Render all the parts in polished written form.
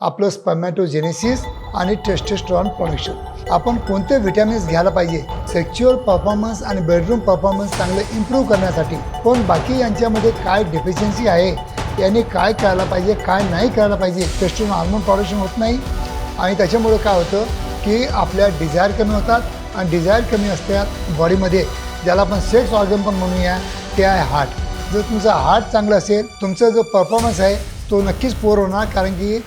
आपलं स्पर्मॅटोजेनेसिस आणि testosterone production. आपण कोणते विटॅमिन्स घ्यायला पाहिजे सेक्शुअल परफॉर्मन्स आणि बेडरूम परफॉर्मन्स चांगले इम्प्रूव्ह करण्यासाठी, पण बाकी यांच्यामध्ये काय डेफिशियन्सी आहे, याने काय करायला पाहिजे काय नाही करायला पाहिजे। टेस्टोस्टेरॉन हार्मोन प्रोडक्शन होत नाही आणि त्याच्यामुळे काय होतं की आपल्या डिझायर कमी होतात आणि डिझायर कमी असतात बॉडीमध्ये, ज्याला आपण सेक्स ऑर्गन पण म्हणूया, ते आहे हार्ट। जर तुमचा हार्ट चांगला असेल, तुमचा जो परफॉर्मन्स आहे तो नक्कीच पोर होणार। कारण की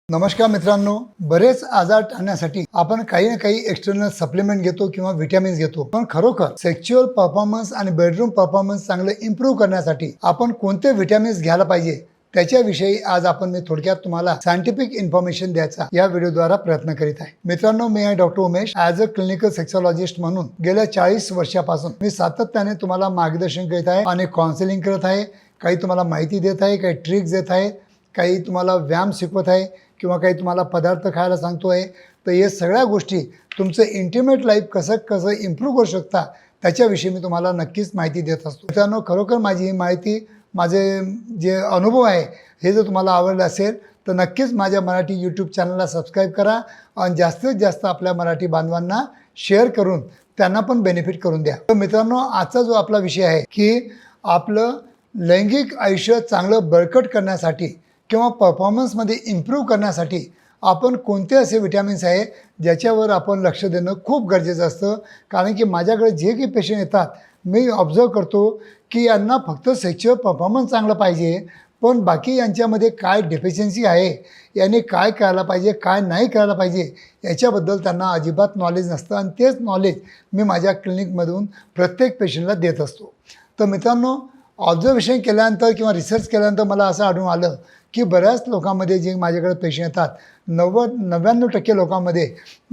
नमस्कार मित्रांनो, बरेच आजार टाळण्यासाठी आपण काही ना काही एक्सटर्नल सप्लिमेंट घेतो किंवा विटॅमिन्स घेतो, पण खरोखर सेक्शुअल परफॉर्मन्स आणि बेडरूम परफॉर्मन्स चांगले इम्प्रूव्ह करण्यासाठी आपण कोणते विटॅमिन्स घ्यायला पाहिजे त्याच्याविषयी आज मी थोडक्यात तुम्हाला सायंटिफिक इन्फॉर्मेशन द्यायचा या व्हिडिओद्वारा प्रयत्न करीत आहे। मित्रांनो, मी आहे doctor Umesh. As a clinical sexologist म्हणून गेल्या 40 वर्षापासून मी सातत्याने तुम्हाला मार्गदर्शन करीत आहे आणि काउन्सिलिंग करत आहे। काही तुम्हाला माहिती देत आहे, काही ट्रिक्स देत आहे, काही तुम्हाला व्यायाम शिकवत आहे किंवा काही तुम्हाला पदार्थ खायला सांगतोय। तर हे सगळ्या गोष्टी तुमचं इंटिमेट लाईफ कसं इम्प्रूव्ह करू शकता त्याच्याविषयी मी तुम्हाला नक्कीच माहिती देत असतो। मित्रांनो, खरोखर माझी ही माहिती, माझे जे अनुभव आहे हे जर तुम्हाला आवडलं असेल तर नक्कीच माझ्या मराठी यूट्यूब चॅनलला सबस्क्राईब करा आणि जास्तीत जास्त आपल्या मराठी बांधवांना शेअर करून त्यांना पण बेनिफिट करून द्या। तर मित्रांनो, आजचा जो आपला विषय आहे की आपलं लैंगिक आयुष्य चांगलं बळकट करण्यासाठी किंवा परफॉर्मन्समध्ये इम्प्रूव्ह करण्यासाठी आपण कोणते असे विटॅमिन्स आहे ज्याच्यावर आपण लक्ष देणं खूप गरजेचं असतं। कारण की माझ्याकडे जे काही पेशंट येतात, मी ऑब्झर्व करतो की यांना फक्त सेक्शुअल परफॉर्मन्स चांगलं पाहिजे, पण बाकी यांच्यामध्ये काय डेफिशियन्सी आहे, याने काय करायला पाहिजे काय नाही करायला पाहिजे याच्याबद्दल त्यांना अजिबात नॉलेज नसतं आणि तेच नॉलेज मी माझ्या क्लिनिकमधून प्रत्येक पेशंटला देत असतो। तर मित्रांनो, ऑब्झर्वेशन केल्यानंतर किंवा रिसर्च केल्यानंतर मला असं आढळून आलं की बऱ्याच लोकांमध्ये जे माझ्याकडे पेशंट येतात 99% लोकांमध्ये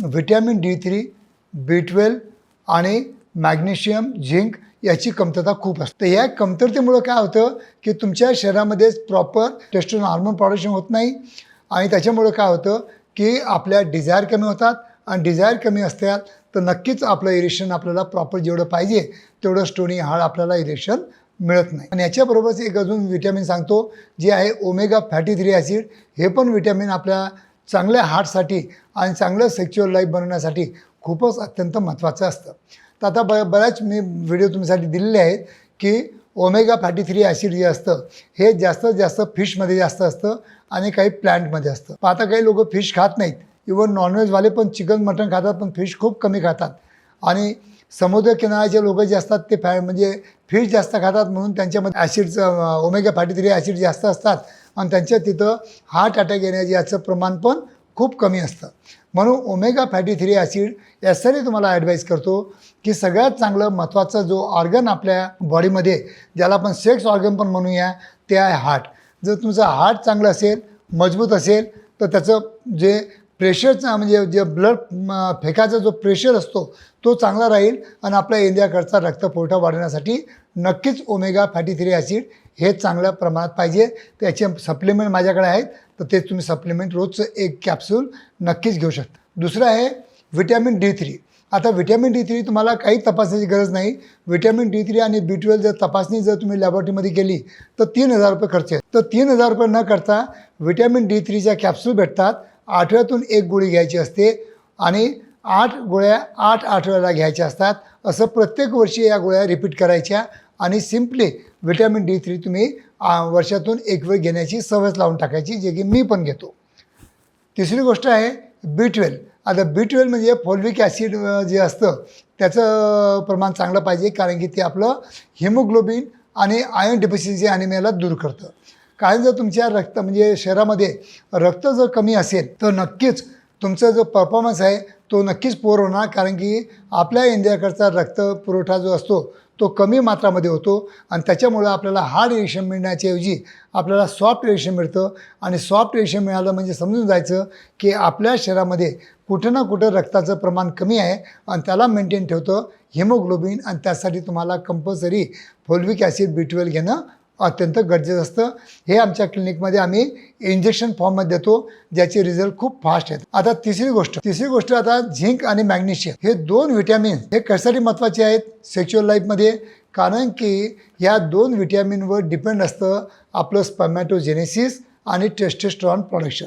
व्हिटॅमिन D3, B12 आणि मॅग्नेशियम, झिंक याची कमतरता खूप असते। या कमतरतेमुळे काय होतं की तुमच्या शरीरामध्ये प्रॉपर टेस्टोस्टेरॉन हार्मोन प्रोडक्शन होत नाही आणि त्याच्यामुळे काय होतं की आपल्या डिझायर कमी होतात आणि डिझायर कमी असतात तर नक्कीच आपलं इरेक्शन आपल्याला प्रॉपर जेवढं पाहिजे तेवढं स्टोनी हार्ड आपल्याला इरेक्शन मिळत नाही। आणि याच्याबरोबरच एक अजून विटॅमिन सांगतो जे आहे ओमेगा फॅटी 3 ॲसिड। हे पण विटॅमिन आपल्या चांगल्या हार्टसाठी आणि चांगलं सेक्शुअल लाईफ बनवण्यासाठी खूपच अत्यंत महत्त्वाचं असतं। तर आता बऱ्याच मी व्हिडिओ तुमच्यासाठी दिलेले आहेत की ओमेगा फॅटी 3 ॲसिड जे असतं हे जास्तीत जास्त फिशमध्ये जास्त असतं आणि काही प्लॅन्टमध्ये असतं। आता काही लोक फिश खात नाहीत, इवन नॉनव्हेजवाले पण चिकन मटण खातात पण फिश खूप कमी खातात। आणि समुद्रकिनाऱ्याचे लोक जे असतात ते म्हणजे फिश जास्त खातात म्हणून त्यांच्यामध्ये ॲसिडचं ओमेगा फॅटी 3 ॲसिड जास्त असतात आणि त्यांच्या तिथं हार्ट अटॅक येण्याचे याचं प्रमाण पण खूप कमी असतं। म्हणून ओमेगा फॅटी 3 ॲसिड यासाठी तुम्हाला ॲडवाईस करतो की सगळ्यात चांगलं महत्त्वाचा जो ऑर्गन आपल्या बॉडीमध्ये, ज्याला आपण सेक्स ऑर्गन पण म्हणूया, ते आहे हार्ट। जर तुमचं हार्ट चांगलं असेल, मजबूत असेल तर त्याचं जे प्रेशरचा म्हणजे जे ब्लड फेकाचा जो प्रेशर असतो तो चांगला राहील आणि आपल्या इंडियाकडचा रक्तपुरवठा वाढवण्यासाठी नक्कीच ओमेगा फॅटी 3 ॲसिड हे चांगल्या प्रमाणात पाहिजे। त्याचे सप्लिमेंट माझ्याकडे आहेत, तर ते तुम्ही सप्लिमेंट रोजचं एक कॅप्सूल नक्कीच घेऊ शकता। दुसरं आहे व्हिटॅमिन D3। आता व्हिटॅमिन D3 तुम्हाला काही तपासण्याची गरज नाही। व्हिटॅमिन D3 आणि B12 जर तपासणी जर तुम्ही लॅबोरेटरीमध्ये केली तर 3000 रुपये खर्च आहे। तर 3000 रुपये न करता व्हिटॅमिन D3च्या कॅप्सूल भेटतात। आठवड्यातून एक गोळी घ्यायची असते आणि 8 गोळ्या 8 आठवड्याला घ्यायच्या असतात। असं प्रत्येक वर्षी या गोळ्या रिपीट करायच्या आणि सिम्पली व्हिटॅमिन D3 तुम्ही वर्षातून एक वेळ घेण्याची सवय लावून टाकायची, जे की मी पण घेतो। तिसरी गोष्ट आहे B12। आता B12 म्हणजे फॉलिक ॲसिड जे असतं त्याचं प्रमाण चांगलं पाहिजे, कारण की ते आपलं हिमोग्लोबिन आणि आयर्न डेफिशियन्सी ॲनिमियाला दूर करतं। कारण जर तुमच्या म्हणजे शरीरामध्ये रक्त जर कमी असेल तर नक्कीच तुमचा जो परफॉर्मन्स आहे तो नक्कीच पोर होणार। कारण की आपल्या इंडियाकडचा रक्त पुरवठा जो असतो तो कमी मात्रामध्ये होतो आणि त्याच्यामुळं आपल्याला हार्ड इरेक्शन मिळण्याच्याऐवजी आपल्याला सॉफ्ट इरेक्शन मिळतं आणि सॉफ्ट इरेक्शन मिळालं म्हणजे समजून जायचं की आपल्या शरीरामध्ये कुठं ना कुठं रक्ताचं प्रमाण कमी आहे आणि त्याला मेंटेन ठेवतं हिमोग्लोबिन, आणि त्यासाठी तुम्हाला कंपल्सरी फॉलिक ॲसिड B12 घेणं अत्यंत गरजेचं असतं। हे आमच्या क्लिनिकमध्ये आम्ही इंजेक्शन फॉर्ममध्ये देतो, ज्याचे रिझल्ट खूप फास्ट आहेत। आता तिसरी गोष्ट आता झिंक आणि मॅग्नेशियम हे दोन विटॅमिन हे कशासाठी महत्त्वाचे आहेत सेक्शुअल लाईफमध्ये, कारण की या 2 व्हिटॅमिनवर डिपेंड असतं आपलं स्पर्मॅटोजेनेसिस आणि टेस्टोस्टेरॉन प्रोडक्शन.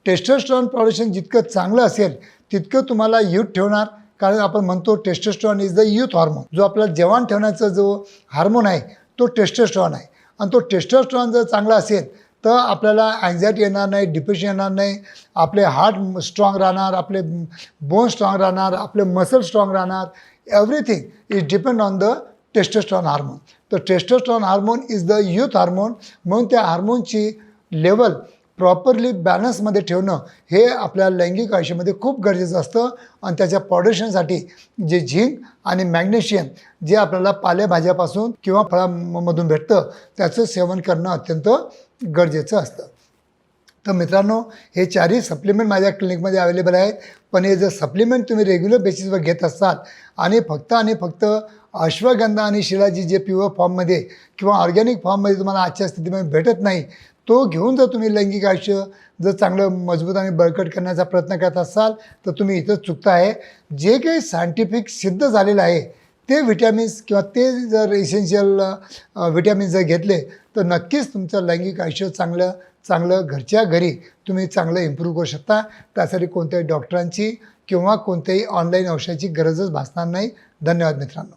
टेस्टोस्टेरॉन प्रोडक्शन जितकं चांगलं असेल तितकं तुम्हाला यूथ ठेवणार, कारण आपण म्हणतो testosterone is the youth hormone. जो आपला जवान ठेवण्याचा जो हार्मोन आहे तो टेस्टोस्टेरॉन आहे. आणि तो टेस्टोस्टेरॉन जर चांगला असेल तर आपल्याला अँझायटी येणार नाही, डिप्रेशन येणार नाही, आपले हार्ट स्ट्रॉंग राहणार, आपले बोन स्ट्रॉंग राहणार, आपले मसल स्ट्रॉंग राहणार. Everything is depend on the testosterone hormone. तर testosterone hormone is the youth hormone. म्हणून त्या हार्मोनची लेवल प्रॉपरली बॅलन्समध्ये ठेवणं हे आपल्या लैंगिक आयुष्यामध्ये खूप गरजेचं असतं. आणि त्याच्या प्रोडक्शनसाठी जे झिंक आणि मॅग्नेशियम जे आपल्याला पालेभाज्यापासून किंवा फळांमधून भेटतं त्याचं सेवन करणं अत्यंत गरजेचं असतं. तर मित्रांनो, हे 4ही सप्लिमेंट माझ्या क्लिनिकमध्ये अवेलेबल आहेत. पण हे जर सप्लिमेंट तुम्ही रेग्युलर बेसिसवर घेत असाल आणि फक्त अश्वगंधा आणि शिलाजी जे प्युअर फॉर्ममध्ये किंवा ऑर्गॅनिक फॉर्ममध्ये तुम्हाला आजच्या स्थितीमध्ये भेटत नाही, तो घेऊन जर तुम्ही लैंगिक आयुष्य जर चांगलं मजबूत आणि बळकट करण्याचा प्रयत्न करत असाल तर तुम्ही इथं चुकता आहे. जे काही सायंटिफिक सिद्ध झालेलं आहे ते व्हिटॅमिन्स किंवा ते जर इसेन्शियल व्हिटॅमिन्स जर घेतले तर नक्कीच तुमचं लैंगिक आयुष्य चांगलं घरच्या घरी तुम्ही चांगलं इम्प्रूव्ह करू शकता. त्यासाठी कोणत्याही डॉक्टरांची किंवा कोणत्याही ऑनलाईन औषधाची गरजच भासणार नाही. धन्यवाद मित्रांनो.